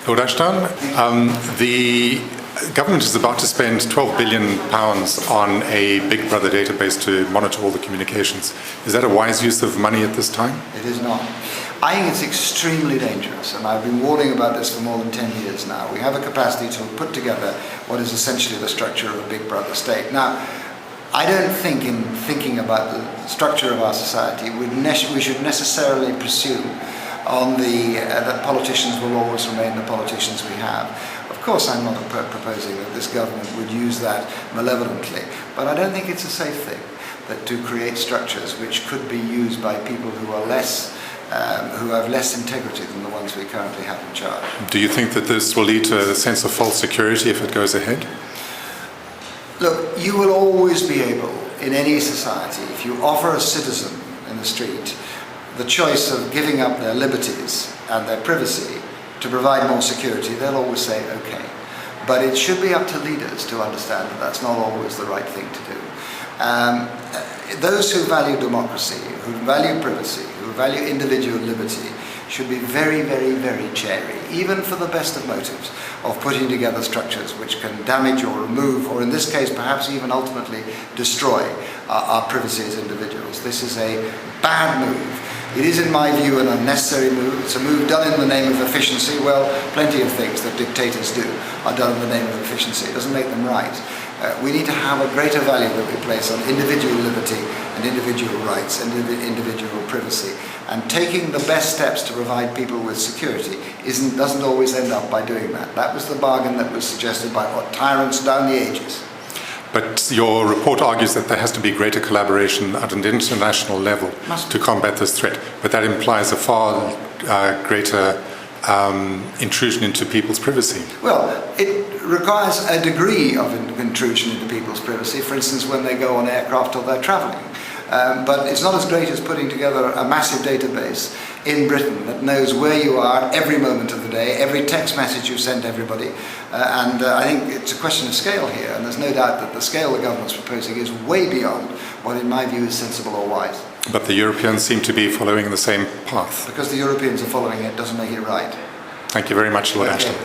Lord Ashdown, the government is about to spend £12 billion on a Big Brother database to monitor all the communications. Is that a wise use of money at this time? It is not. I think it's extremely dangerous, and I've been warning about this for more than 10 years now. We have a capacity to put together what is essentially the structure of a Big Brother state. Now, I don't think in thinking about the structure of our society we should necessarily presume on that politicians will always remain the politicians we have. Of course, I'm not proposing that this government would use that malevolently, but I don't think it's a safe thing that to create structures which could be used by people who are who have less integrity than the ones we currently have in charge. Do you think that this will lead to a sense of false security if it goes ahead? Look, you will always be able, in any society, if you offer a citizen in the street the choice of giving up their liberties and their privacy to provide more security, they'll always say, okay. But it should be up to leaders to understand that that's not always the right thing to do. Those who value democracy, who value privacy, who value individual liberty, should be very, very, very chary, even for the best of motives, of putting together structures which can damage or remove, or in this case perhaps even ultimately destroy our privacy as individuals. This is a bad move. It is, in my view, an unnecessary move. It's a move done in the name of efficiency. Well, plenty of things that dictators do are done in the name of efficiency. It doesn't make them right. We need to have a greater value that we place on individual liberty and individual rights and individual privacy. And taking the best steps to provide people with security doesn't always end up by doing that. That was the bargain that was suggested by tyrants down the ages. But your report argues that there has to be greater collaboration at an international level to combat this threat. But that implies a far greater intrusion into people's privacy. Well, it requires a degree of intrusion into people's privacy, for instance, when they go on aircraft or they're travelling. But it's not as great as putting together a massive database in Britain that knows where you are every moment of the day, every text message you send everybody. I think it's a question of scale here, and there's no doubt that the scale the government's proposing is way beyond what, in my view, is sensible or wise. But the Europeans seem to be following the same path. Because the Europeans are following it doesn't make it right. Thank you very much, Lord Ashdown.